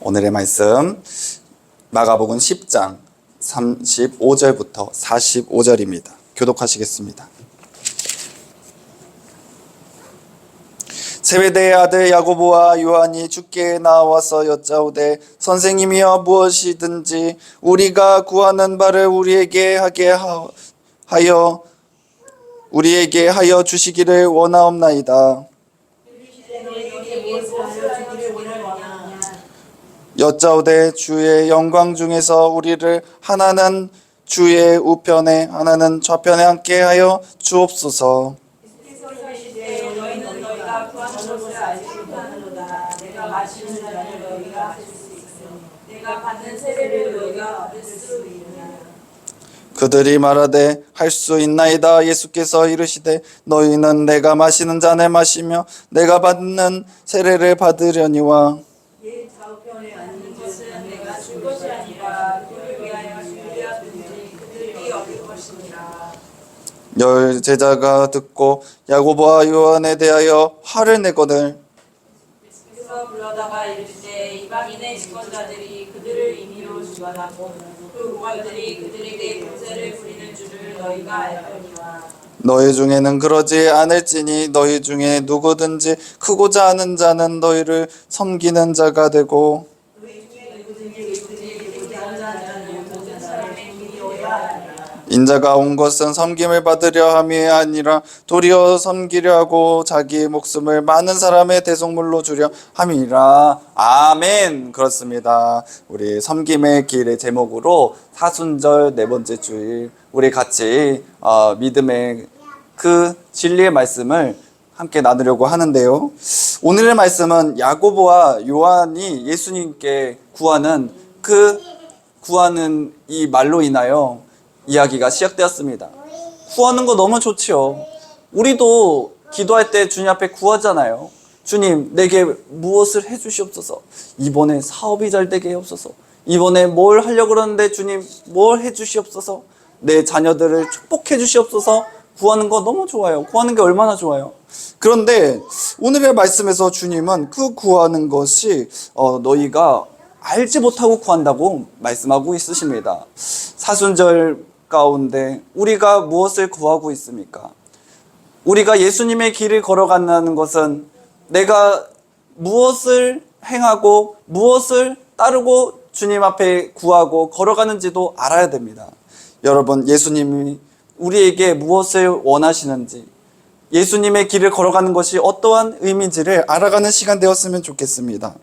오늘의 말씀 마가복음 10장 35절부터 45절입니다. 교독하시겠습니다. 세베대의 아들 야고보와 요한이 주께 나와서 여짜오되 선생님이여 무엇이든지 우리가 구하는 바를 우리에게 하여 주시기를 원하옵나이다. 여짜오되 주의 영광 중에서 우리를 하나는 주의 우편에 하나는 좌편에 앉게 하여 주옵소서. 그들이 말하되 할 수 있나이다. 예수께서 이르시되 너희는 내가 마시는 잔을 마시며 내가 받는 세례를 받으려니와 좌우편에 앉는 것은 내가 줄 것이 아니라 그를 위하여 준비하든지 그들이 얻을 것이니라. 열 제자가 듣고 야고보와 요한에 대하여 화를 내거늘 예수께서 불러다가 이르시되 이방인의 집권자들이 그들을 임의로 주관하고 그 고관들이 그들에게 권세를 부리는 줄을 너희가 알거니와 너희 중에는 그러지 않을지니 너희 중에 누구든지 크고자 하는 자는 너희를 섬기는 자가 되고 인자가 온 것은 섬김을 받으려 함이 아니라 도리어 섬기려 하고 자기 목숨을 많은 사람의 대속물로 주려 함이라. 아멘. 그렇습니다. 우리 섬김의 길의 제목으로 사순절 네 번째 주일 우리 같이 믿음의 그 진리의 말씀을 함께 나누려고 하는데요. 오늘의 말씀은 야고보와 요한이 예수님께 구하는 이 말로 인하여 이야기가 시작되었습니다. 구하는 거 너무 좋지요. 우리도 기도할 때 주님 앞에 구하잖아요. 주님, 내게 무엇을 해주시옵소서. 이번에 사업이 잘 되게 해옵소서. 이번에 뭘 하려고 그러는데 주님 뭘 해주시옵소서. 내 자녀들을 축복해 주시옵소서. 구하는 거 너무 좋아요. 구하는 게 얼마나 좋아요. 그런데 오늘의 말씀에서 주님은 그 구하는 것이 너희가 알지 못하고 구한다고 말씀하고 있으십니다. 사순절 가운데 우리가 무엇을 구하고 있습니까? 우리가 예수님의 길을 걸어간다는 것은 내가 무엇을 행하고 무엇을 따르고 주님 앞에 구하고 걸어가는지도 알아야 됩니다. 여러분, 예수님이 우리에게 무엇을 원하시는지, 예수님의 길을 걸어가는 것이 어떠한 의미인지를 알아가는 시간 되었으면 좋겠습니다.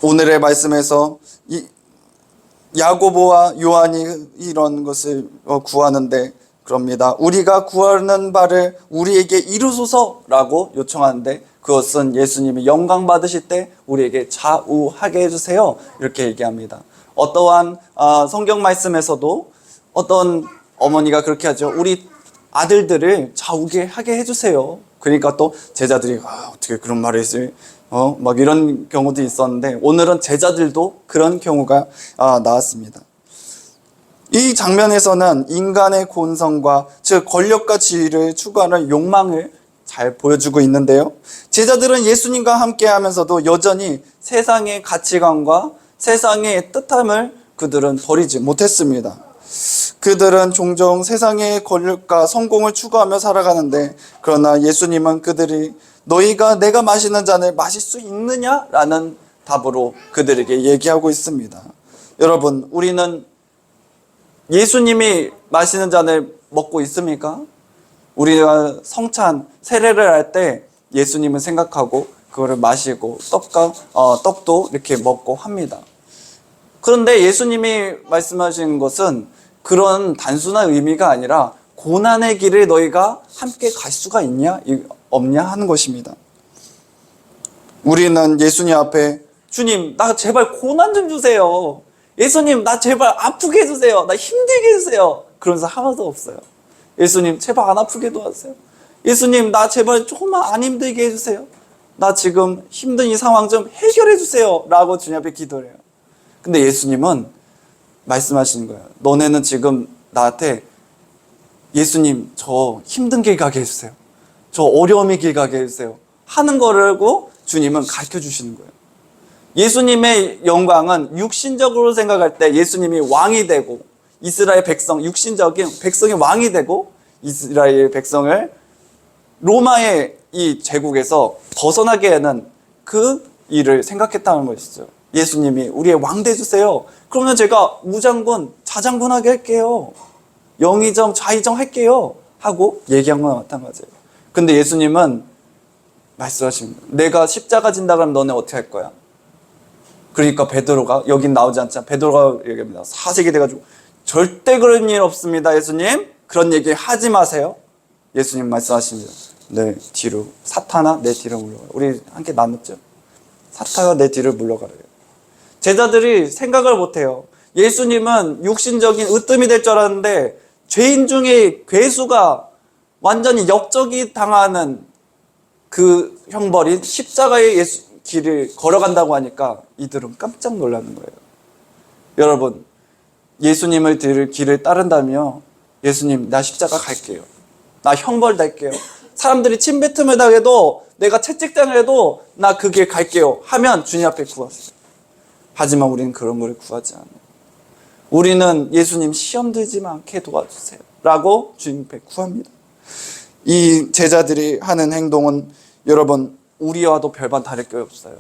오늘의 말씀에서 야고보와 요한이 이런 것을 구하는데 그럽니다. 우리가 구하는 바를 우리에게 이루소서라고 요청하는데 그것은 예수님이 영광 받으실 때 우리에게 좌우하게 해주세요. 이렇게 얘기합니다. 어떠한 성경 말씀에서도 어떤 어머니가 그렇게 하죠. 우리 아들들을 좌우게 하게 해주세요. 그러니까 또 제자들이 어떻게 그런 말을 했지? 막 이런 경우도 있었는데 오늘은 제자들도 그런 경우가 나왔습니다. 이 장면에서는 인간의 본성과 즉 권력과 지위를 추구하는 욕망을 잘 보여주고 있는데요. 제자들은 예수님과 함께 하면서도 여전히 세상의 가치관과 세상의 뜻함을 그들은 버리지 못했습니다. 그들은 종종 세상의 권력과 성공을 추구하며 살아가는데 그러나 예수님은 그들이 너희가 내가 마시는 잔을 마실 수 있느냐라는 답으로 그들에게 얘기하고 있습니다. 여러분, 우리는 예수님이 마시는 잔을 먹고 있습니까? 우리가 성찬, 세례를 할 때 예수님을 생각하고 그거를 마시고 떡도 이렇게 먹고 합니다. 그런데 예수님이 말씀하신 것은 그런 단순한 의미가 아니라 고난의 길을 너희가 함께 갈 수가 있냐? 없냐 하는 것입니다. 우리는 예수님 앞에 주님, 나 제발 고난 좀 주세요. 예수님, 나 제발 아프게 해주세요. 나 힘들게 해주세요. 그러면서 하나도 없어요. 예수님, 제발 안 아프게 도와주세요. 예수님, 나 제발 조금만 안 힘들게 해주세요. 나 지금 힘든 이 상황 좀 해결해 주세요. 라고 주님 앞에 기도를 해요. 근데 예수님은 말씀하시는 거예요. 너네는 지금 나한테 예수님, 저 힘든 길 가게 해주세요. 저 어려움의 길 가게 해주세요. 하는 거라고 주님은 가르쳐 주시는 거예요. 예수님의 영광은 육신적으로 생각할 때 예수님이 왕이 되고 이스라엘 백성, 육신적인 백성이 왕이 되고 이스라엘 백성을 로마의 이 제국에서 벗어나게 하는 그 일을 생각했다는 것이죠. 예수님이 우리의 왕 되주세요. 그러면 제가 무장군, 자장군하게 할게요. 영의정, 좌의정 할게요. 하고 얘기한 거나 마찬가지예요. 근데 예수님은 말씀하십니다. 내가 십자가 진다 그러면 너네 어떻게 할 거야? 그러니까 베드로가, 여긴 나오지 않잖아. 베드로가 얘기합니다. 사색이 돼가지고 절대 그런 일 없습니다. 예수님 그런 얘기 하지 마세요. 예수님 말씀하십니다. 네, 뒤로 사탄아 내 뒤로 물러가라. 우리 함께 나눴죠. 사탄아 내 뒤를 물러가라. 제자들이 생각을 못해요. 예수님은 육신적인 으뜸이 될 줄 알았는데 죄인 중에 괴수가 완전히 역적이 당하는 그 형벌인 십자가의 길을 걸어간다고 하니까 이들은 깜짝 놀라는 거예요. 여러분, 예수님을 들을 길을 따른다며 예수님 나 십자가 갈게요. 나 형벌 달게요. 사람들이 침뱉음을 당해도 내가 채찍당해도 나 그 길 갈게요 하면 주님 앞에 구하세요. 하지만 우리는 그런 걸 구하지 않아요. 우리는 예수님 시험 들지 않게 도와주세요 라고 주님 앞에 구합니다. 이 제자들이 하는 행동은 여러분 우리와도 별반 다를 게 없어요.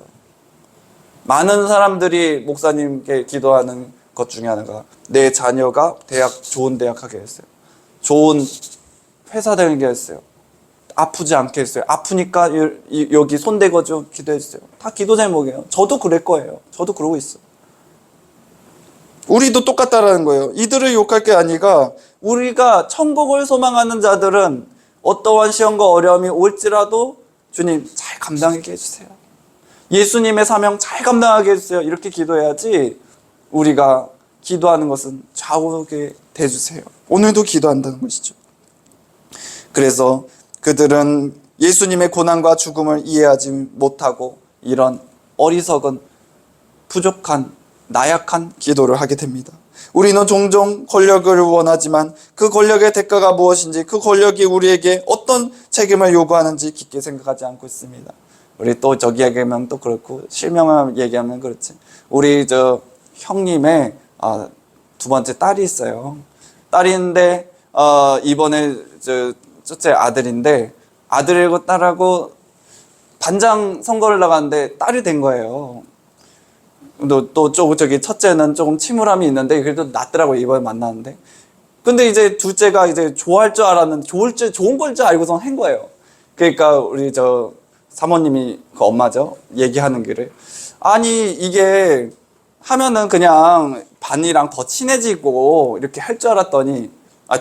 많은 사람들이 목사님께 기도하는 것 중에 하나가 내 자녀가 좋은 대학 가게 했어요. 좋은 회사 다니게 했어요. 아프지 않게 했어요. 아프니까 여기 손대고 좀 기도해주세요. 다 기도 제목이에요. 저도 그럴 거예요. 저도 그러고 있어요. 우리도 똑같다라는 거예요. 이들을 욕할 게 아니라 우리가 천국을 소망하는 자들은 어떠한 시험과 어려움이 올지라도 주님 잘 감당하게 해주세요. 예수님의 사명 잘 감당하게 해주세요. 이렇게 기도해야지 우리가 기도하는 것은 좌우게 돼주세요. 오늘도 기도한다는 것이죠. 그래서 그들은 예수님의 고난과 죽음을 이해하지 못하고 이런 어리석은 부족한 나약한 기도를 하게 됩니다. 우리는 종종 권력을 원하지만 그 권력의 대가가 무엇인지 그 권력이 우리에게 어떤 책임을 요구하는지 깊게 생각하지 않고 있습니다. 우리 또 저기 얘기하면 또 그렇고 실명을 얘기하면 그렇지. 우리 저 형님의 두 번째 딸이 있어요. 딸이 있는데 이번에 첫째 아들인데 아들이고 딸하고 반장 선거를 나갔는데 딸이 된 거예요. 또 저기 첫째는 조금 침울함이 있는데 그래도 낫더라고요. 이번에 만났는데. 근데 이제 둘째가 이제 좋아할 줄 알았는데 좋은 걸 줄 알고선 한 거예요. 그러니까 우리 저 사모님이 그 엄마죠. 얘기하는 길을 아니 이게 하면은 그냥 반이랑 더 친해지고 이렇게 할 줄 알았더니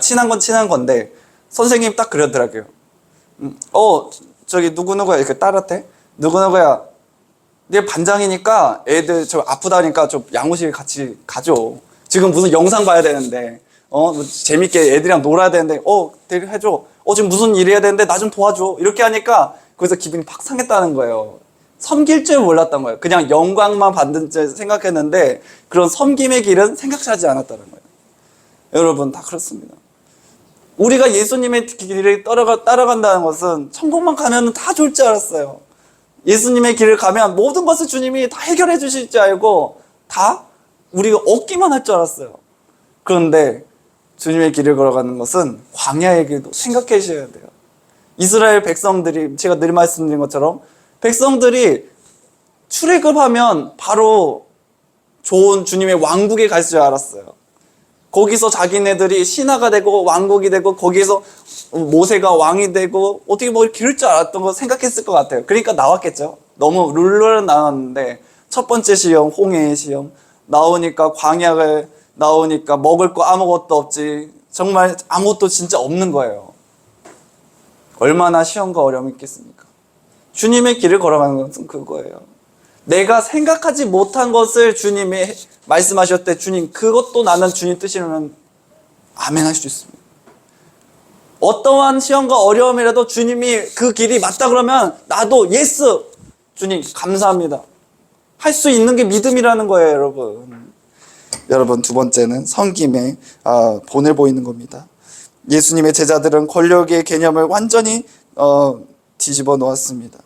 친한 건 친한 건데 선생님이 딱 그러더라고요. 저기 누구누구야 이렇게 딸한테 누구누구야 내 반장이니까 애들 저 아프다니까 좀 양호실 같이 가줘. 지금 무슨 영상 봐야 되는데 재밌게 애들이랑 놀아야 되는데 되게 해줘. 지금 무슨 일 해야 되는데 나 좀 도와줘. 이렇게 하니까 거기서 기분이 팍 상했다는 거예요. 섬길 줄 몰랐던 거예요. 그냥 영광만 받는 줄 생각했는데 그런 섬김의 길은 생각지 하지 않았다는 거예요. 여러분 다 그렇습니다. 우리가 예수님의 길을 따라간다는 것은 천국만 가면 다 좋을 줄 알았어요. 예수님의 길을 가면 모든 것을 주님이 다 해결해 주실 줄 알고 다 우리가 얻기만 할 줄 알았어요. 그런데 주님의 길을 걸어가는 것은 광야의 길도 생각해 주셔야 돼요. 이스라엘 백성들이 제가 늘 말씀드린 것처럼 백성들이 출애굽하면 바로 좋은 주님의 왕국에 갈 줄 알았어요. 거기서 자기네들이 신하가 되고 왕국이 되고 거기서 모세가 왕이 되고 어떻게 뭐 이럴 줄 알았던 거 생각했을 것 같아요. 그러니까 나왔겠죠. 너무 룰루는 나왔는데 첫 번째 시험 홍해의 시험 나오니까 광야를 나오니까 먹을 거 아무것도 없지. 정말 아무것도 진짜 없는 거예요. 얼마나 시험과 어려움이 있겠습니까? 주님의 길을 걸어가는 것은 그거예요. 내가 생각하지 못한 것을 주님이 말씀하셨을 때 주님 그것도 나는 주님 뜻이라면 아멘 할 수 있습니다. 어떠한 시험과 어려움이라도 주님이 그 길이 맞다 그러면 나도 예스 주님 감사합니다 할 수 있는 게 믿음이라는 거예요. 여러분 두 번째는 섬김의 본을 보이는 겁니다. 예수님의 제자들은 권력의 개념을 완전히 뒤집어 놓았습니다.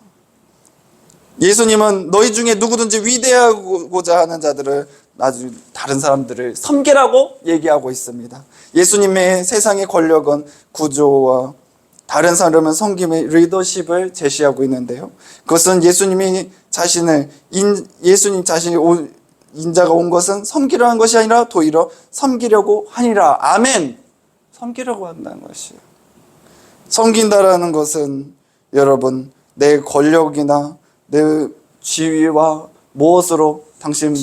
예수님은 너희 중에 누구든지 위대하고자 하는 자들을 아주 다른 사람들을 섬기라고 얘기하고 있습니다. 예수님의 세상의 권력은 구조와 다른 사람은 섬김의 리더십을 제시하고 있는데요. 그것은 예수님 자신이 인자가 온 것은 섬기려 한 것이 아니라 도리어 섬기려고 하니라. 아멘. 섬기려고 한다는 것이에요. 섬긴다라는 것은 여러분, 내 권력이나 내 지위와 무엇으로 당신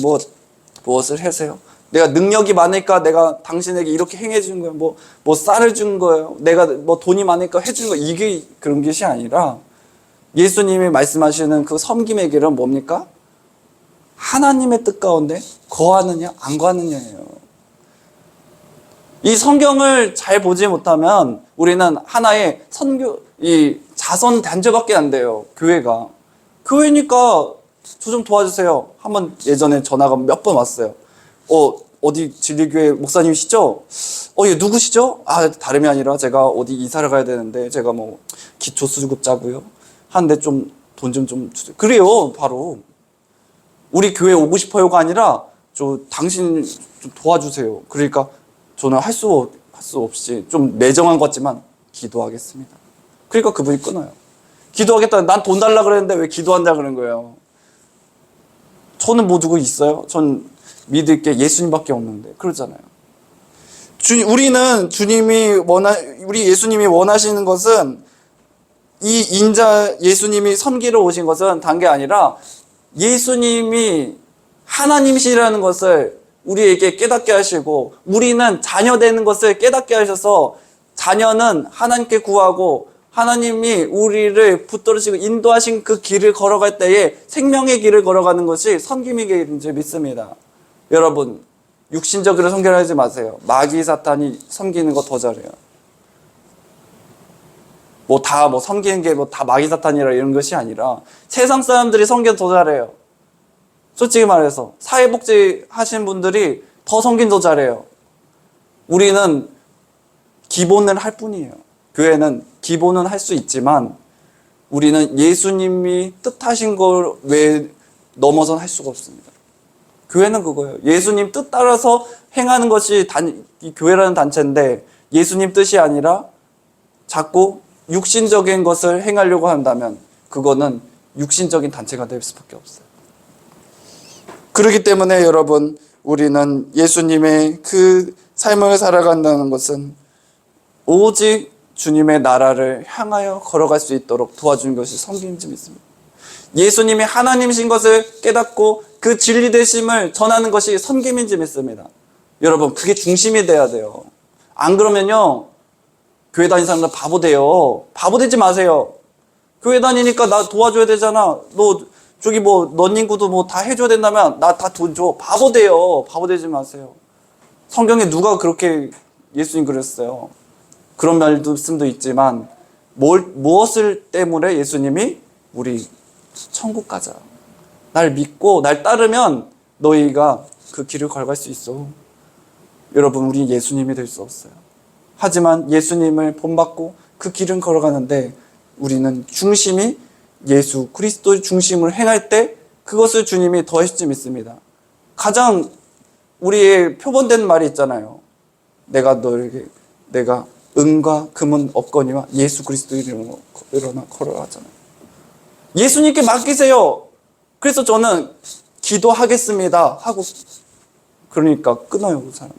무엇을 하세요? 내가 능력이 많으니까 내가 당신에게 이렇게 행해 준 거예요. 뭐 쌀을 준 거예요. 내가 뭐 돈이 많으니까 해준 거예요. 이게 그런 것이 아니라 예수님이 말씀하시는 그 섬김의 길은 뭡니까? 하나님의 뜻 가운데 거하느냐 안 거하느냐예요. 이 성경을 잘 보지 못하면 우리는 하나의 이 자선 단체밖에 안 돼요. 교회가. 교회니까 저 좀 도와주세요. 한번 예전에 전화가 몇 번 왔어요. 어디 진리교회 목사님이시죠? 예, 누구시죠? 다름이 아니라 제가 어디 이사를 가야 되는데 제가 뭐 기초수급자고요. 하는데 좀 돈 좀 주세요. 그래요, 바로. 우리 교회 오고 싶어요가 아니라 당신 좀 도와주세요. 그러니까 저는 할 수 없이 좀 매정한 것 같지만 기도하겠습니다. 그러니까 그분이 끊어요. 기도하겠다. 난 돈 달라 그랬는데 왜 기도한다 그런 거예요. 저는 뭐 누구 있어요? 전 믿을 게 예수님밖에 없는데 그러잖아요. 우리 예수님이 원하시는 것은 이 인자 예수님이 섬기러 오신 것은 단 게 아니라 예수님이 하나님이시라는 것을 우리에게 깨닫게 하시고 우리는 자녀 되는 것을 깨닫게 하셔서 자녀는 하나님께 구하고 하나님이 우리를 붙들으시고 인도하신 그 길을 걸어갈 때에 생명의 길을 걸어가는 것이 섬김의 길인 줄 믿습니다. 여러분, 육신적으로 섬기려 하지 마세요. 마귀 사탄이 섬기는 거 더 잘해요. 섬기는 게 다 마귀 사탄이라 이런 것이 아니라 세상 사람들이 섬겨 더 잘해요. 솔직히 말해서 사회복지 하신 분들이 더 섬긴 더 잘해요. 우리는 기본을 할 뿐이에요. 교회는 기본은 할 수 있지만 우리는 예수님이 뜻하신 걸 외에 넘어선 할 수가 없습니다. 교회는 그거예요. 예수님 뜻 따라서 행하는 것이 이 교회라는 단체인데 예수님 뜻이 아니라 자꾸 육신적인 것을 행하려고 한다면 그거는 육신적인 단체가 될 수밖에 없어요. 그렇기 때문에 여러분, 우리는 예수님의 그 삶을 살아간다는 것은 오직 주님의 나라를 향하여 걸어갈 수 있도록 도와주는 것이 섬김임을 믿습니다. 예수님이 하나님이신 것을 깨닫고 그 진리 되심을 전하는 것이 섬김인지 믿습니다. 여러분, 그게 중심이 돼야 돼요. 안 그러면요, 교회 다니는 사람들 바보 돼요. 바보 되지 마세요. 교회 다니니까 나 도와줘야 되잖아. 넌 인구도 다 해줘야 된다면 나 다 돈 줘. 바보 돼요. 바보 되지 마세요. 성경에 누가 그렇게 예수님 그랬어요. 그런 말씀도 있지만 무엇을 때문에 예수님이 우리 천국 가자. 날 믿고 날 따르면 너희가 그 길을 걸어갈 수 있어. 여러분, 우리 예수님이 될 수 없어요. 하지만 예수님을 본받고 그 길은 걸어가는데 우리는 중심이 예수 그리스도의 중심을 행할 때 그것을 주님이 더해줄지 믿습니다. 가장 우리의 표본된 말이 있잖아요. 내가 은과 금은 없거니와 예수 그리스도 이름으로 일어나 걸어가잖아요. 예수님께 맡기세요. 그래서 저는 기도하겠습니다 하고 그러니까 끊어요, 그 사람.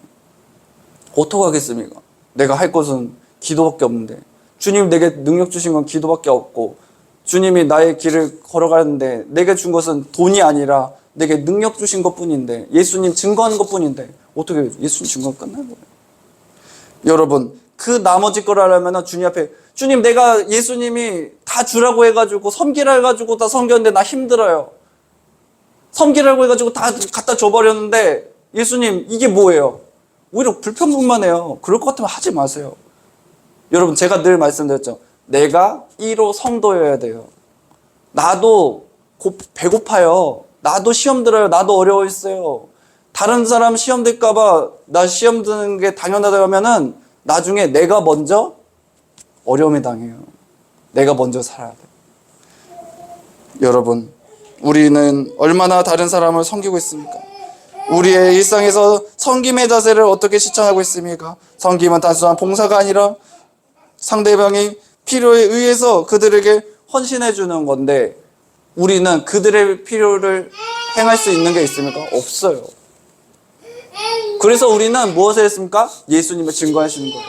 어떻게 하겠습니까? 내가 할 것은 기도밖에 없는데 주님 내게 능력 주신 건 기도밖에 없고 주님이 나의 길을 걸어가는데 내게 준 것은 돈이 아니라 내게 능력 주신 것뿐인데 예수님 증거하는 것뿐인데 어떻게 예수님 증거 끝나는 거예요? 여러분, 그 나머지 걸 하려면 주님 앞에 주님 내가 예수님이 다 주라고 해가지고 섬기라 해가지고 다 섬겼는데 나 힘들어요. 섬기라고 해가지고 다 갖다 줘버렸는데 예수님 이게 뭐예요? 오히려 불평불만 해요. 그럴 것 같으면 하지 마세요. 여러분, 제가 늘 말씀드렸죠. 내가 1호 성도여야 돼요. 나도 배고파요. 나도 시험 들어요. 나도 어려워했어요. 다른 사람 시험 들까봐 나 시험 드는 게 당연하다고 하면은 나중에 내가 먼저 어려움에 당해요. 내가 먼저 살아야 돼요. 여러분, 우리는 얼마나 다른 사람을 섬기고 있습니까? 우리의 일상에서 섬김의 자세를 어떻게 실천하고 있습니까? 섬김은 단순한 봉사가 아니라 상대방의 필요에 의해서 그들에게 헌신해 주는 건데, 우리는 그들의 필요를 행할 수 있는 게 있습니까? 없어요. 그래서 우리는 무엇을 했습니까? 예수님을 증거하시는 거예요.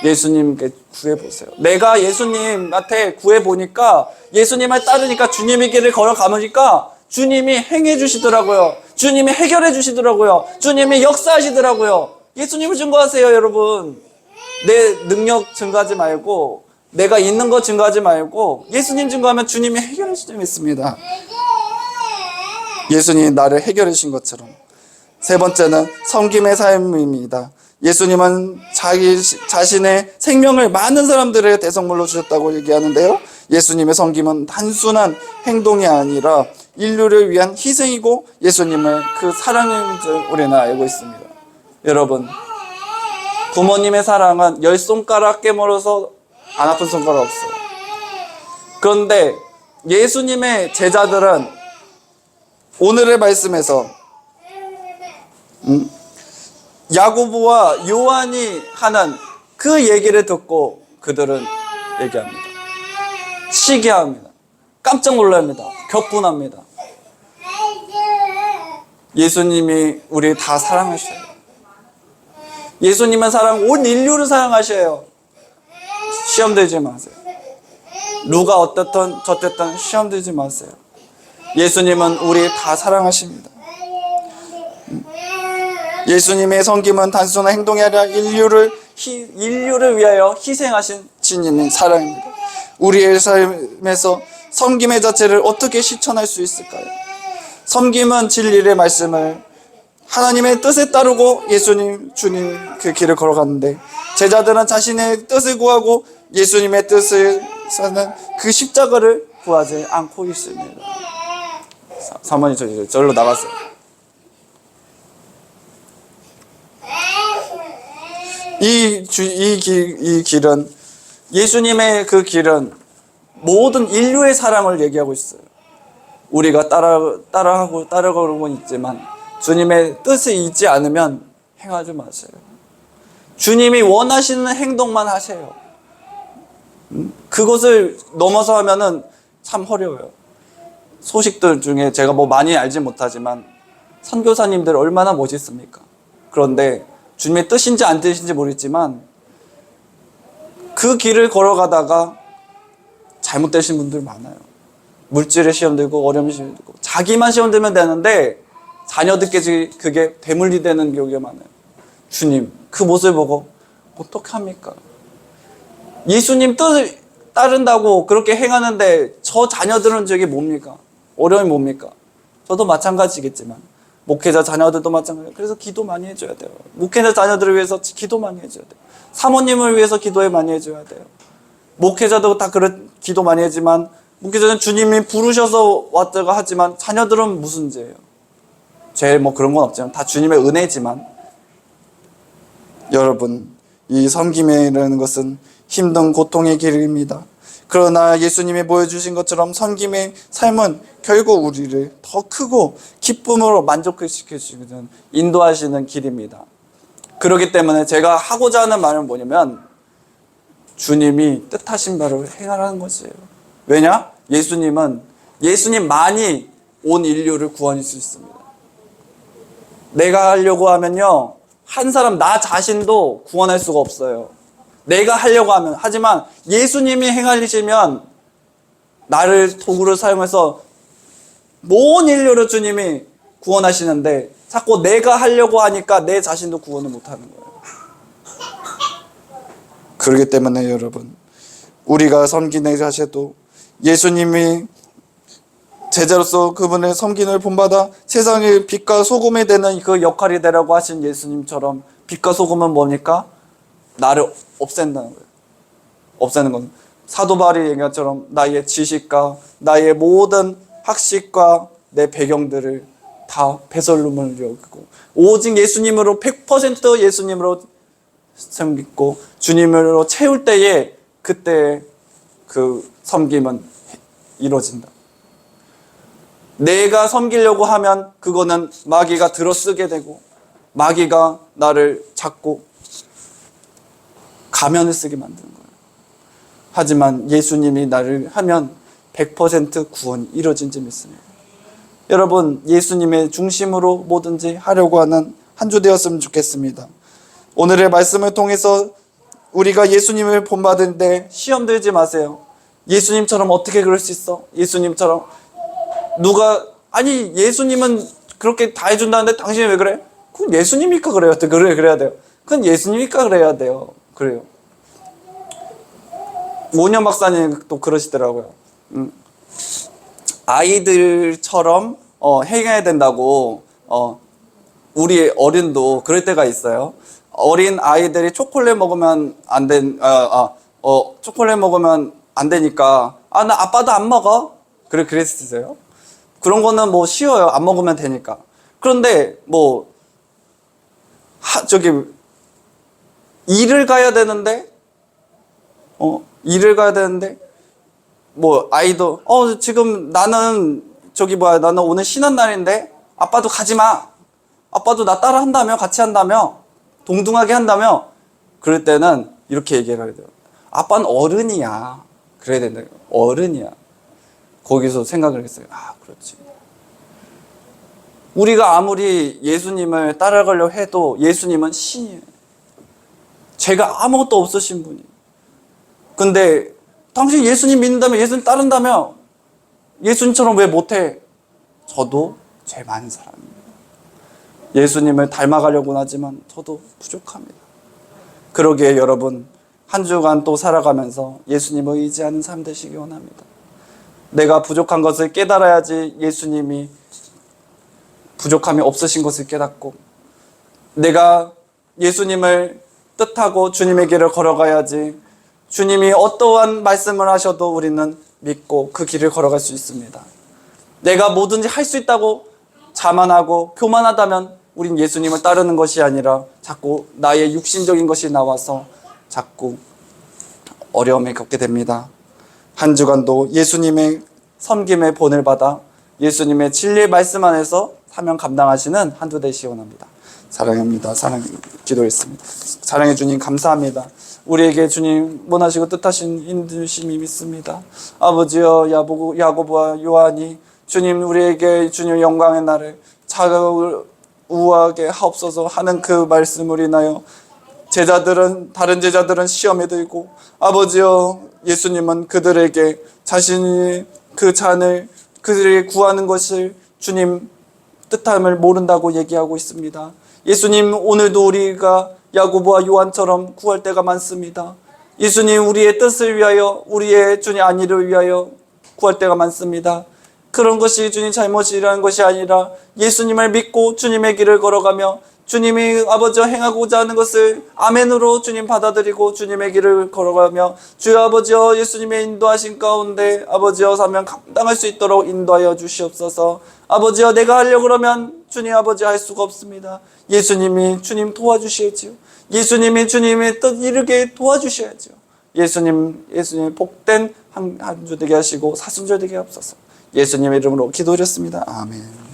예수님께 구해보세요. 내가 예수님한테 구해보니까, 예수님을 따르니까, 주님의 길을 걸어가보니까 주님이 행해 주시더라고요. 주님이 해결해 주시더라고요. 주님이 역사하시더라고요. 예수님을 증거하세요, 여러분. 내 능력 증거하지 말고, 내가 있는 거 증거하지 말고, 예수님 증거하면 주님이 해결해 주심이 있습니다. 예수님이 나를 해결해 주신 것처럼. 세 번째는 섬김의 삶입니다. 예수님은 자신의 생명을 많은 사람들의 대성물로 주셨다고 얘기하는데요. 예수님의 섬김은 단순한 행동이 아니라 인류를 위한 희생이고 예수님의 그 사랑인 줄 우리는 알고 있습니다. 여러분, 부모님의 사랑은 10손가락 깨물어서 안 아픈 손가락 없어요. 그런데 예수님의 제자들은 오늘의 말씀에서 야고보와 요한이 하는 그 얘기를 듣고 그들은 얘기합니다. 시기합니다. 깜짝 놀랍니다. 격분합니다. 예수님이 우리 다 사랑하셔요. 예수님의 사랑, 온 인류를 사랑하셔요. 시험 들지 마세요. 누가 어떻든 저쨌든 시험 들지 마세요. 예수님은 우리 다 사랑하십니다. 예수님의 섬김은 단순한 행동이 아니라 인류를 위하여 희생하신 진리는 사랑입니다. 우리의 삶에서 섬김의 자체를 어떻게 실천할 수 있을까요? 섬김은 진리의 말씀을 하나님의 뜻에 따르고 예수님, 주님 그 길을 걸어갔는데, 제자들은 자신의 뜻을 구하고 예수님의 뜻을 사는 그 십자가를 구하지 않고 있습니다. 사모님 저리로 나갔어요. 이 길은, 예수님의 그 길은 모든 인류의 사랑을 얘기하고 있어요. 우리가 따라가고는 있지만 주님의 뜻을 잊지 않으면 행하지 마세요. 주님이 원하시는 행동만 하세요. 그것을 넘어서 하면은 참 어려워요. 소식들 중에 제가 뭐 많이 알지 못하지만 선교사님들 얼마나 멋있습니까? 그런데 주님의 뜻인지 안 뜻인지 모르겠지만 그 길을 걸어가다가 잘못되신 분들 많아요. 물질에 시험 들고 어려움에 시험 들고 자기만 시험 들면 되는데 자녀들께 그게 대물리 되는 경우가 많아요. 주님 그 모습을 보고 어떡합니까? 예수님 뜻을 따른다고 그렇게 행하는데 저 자녀들은 저게 뭡니까? 어려움이 뭡니까? 저도 마찬가지겠지만 목회자 자녀들도 마찬가지예요. 그래서 기도 많이 해줘야 돼요. 목회자 자녀들을 위해서 기도 많이 해줘야 돼요. 사모님을 위해서 기도에 많이 해줘야 돼요. 목회자도 다 그런 기도 많이 하지만 목회자는 주님이 부르셔서 왔다가 하지만 자녀들은 무슨 죄예요? 죄 뭐 그런 건 없지만 다 주님의 은혜지만, 여러분 이 섬김이라는 것은 힘든 고통의 길입니다. 그러나 예수님이 보여주신 것처럼 섬김의 삶은 결국 우리를 더 크고 기쁨으로 만족시켜주는 인도하시는 길입니다. 그렇기 때문에 제가 하고자 하는 말은 뭐냐면 주님이 뜻하신 바를 행하라는 것이에요. 왜냐? 예수님만이 온 인류를 구원할 수 있습니다. 내가 하려고 하면요, 한 사람 나 자신도 구원할 수가 없어요. 내가 하려고 하면. 하지만 예수님이 행하시면 나를 도구로 사용해서 모든 인류를 주님이 구원하시는데 자꾸 내가 하려고 하니까 내 자신도 구원을 못하는 거예요. 그렇기 때문에 여러분, 우리가 섬기는 자세도 예수님이 제자로서 그분의 섬김을 본받아 세상의 빛과 소금이 되는 그 역할이 되라고 하신 예수님처럼, 빛과 소금은 뭡니까? 나를 없앤다는 거예요. 없애는 건 사도 바울이 얘기한 것처럼 나의 지식과 나의 모든 학식과 내 배경들을 다 배설물로 여기고 오직 예수님으로 100% 예수님으로 섬기고 주님으로 채울 때에 그때 그 섬김은 이루어진다. 내가 섬기려고 하면 그거는 마귀가 들어쓰게 되고 마귀가 나를 잡고 가면을 쓰게 만드는 거예요. 하지만 예수님이 나를 하면 100% 구원이 이루어진 줄 믿습니다. 여러분, 예수님의 중심으로 뭐든지 하려고 하는 한 주 되었으면 좋겠습니다. 오늘의 말씀을 통해서 우리가 예수님을 본받는데 시험 들지 마세요. 예수님처럼 어떻게 그럴 수 있어? 예수님처럼 아니 예수님은 그렇게 다 해준다는데 당신이 왜 그래? 그건 예수님이니까 그래야 돼요. 그건 예수님이니까 그래야 돼요. 그래요. 오년 박사님 또 그러시더라고요. 아이들처럼 행해야 된다고. 우리 어른도 그럴 때가 있어요. 어린 아이들이 초콜릿 먹으면 초콜릿 먹으면 안 되니까 나 아빠도 안 먹어. 그랬었어요. 그런 거는 뭐 쉬워요. 안 먹으면 되니까. 그런데 일을 가야 되는데 아이도 지금 나는 나는 오늘 쉬는 날인데 아빠도 가지 마. 아빠도 나 따라 한다며, 같이 한다며, 동등하게 한다며. 그럴 때는 이렇게 얘기해야 돼요. 아빠는 어른이야. 그래야 된다. 어른이야. 거기서 생각을 했어요. 그렇지. 우리가 아무리 예수님을 따라가려고 해도 예수님은 신이에요. 죄가 아무것도 없으신 분이. 근데 당신 예수님 믿는다며, 예수님 따른다며, 예수님처럼 왜 못해? 저도 죄 많은 사람입니다. 예수님을 닮아가려고는 하지만 저도 부족합니다. 그러기에 여러분, 한 주간 또 살아가면서 예수님을 의지하는 삶 되시기 원합니다. 내가 부족한 것을 깨달아야지 예수님이 부족함이 없으신 것을 깨닫고, 내가 예수님을 뜻하고 주님의 길을 걸어가야지 주님이 어떠한 말씀을 하셔도 우리는 믿고 그 길을 걸어갈 수 있습니다. 내가 뭐든지 할 수 있다고 자만하고 교만하다면 우린 예수님을 따르는 것이 아니라 자꾸 나의 육신적인 것이 나와서 자꾸 어려움을 겪게 됩니다. 한 주간도 예수님의 섬김의 본을 받아 예수님의 진리의 말씀 안에서 사명 감당하시는 한 주 되시기 원합니다. 사랑합니다. 기도했습니다. 사랑해 주님 감사합니다. 우리에게 주님 원하시고 뜻하신 인도심이 믿습니다. 아버지여, 야고보와 요한이 주님 우리에게 주님 영광의 날을 우하게 하옵소서 하는 그 말씀을 인하여 다른 제자들은 시험에 들고, 아버지여, 예수님은 그들에게 자신이 그 잔을 그들에게 구하는 것을 주님 뜻함을 모른다고 얘기하고 있습니다. 예수님, 오늘도 우리가 야고보와 요한처럼 구할 때가 많습니다. 예수님, 우리의 뜻을 위하여, 우리의 주님 안위를 위하여 구할 때가 많습니다. 그런 것이 주님 잘못이라는 것이 아니라 예수님을 믿고 주님의 길을 걸어가며 주님이 아버지와 행하고자 하는 것을 아멘으로 주님 받아들이고 주님의 길을 걸어가며 주여 아버지여, 예수님의 인도하신 가운데 아버지여 사명 감당할 수 있도록 인도하여 주시옵소서. 아버지여, 내가 하려고 그러면 주님 아버지 할 수가 없습니다. 예수님이 주님 도와주셔야지요. 예수님이 주님의 뜻 이루게 도와주셔야죠. 예수님 복된 한 주 되게 하시고 사순절 되게 하옵소서. 예수님의 이름으로 기도드렸습니다. 아멘.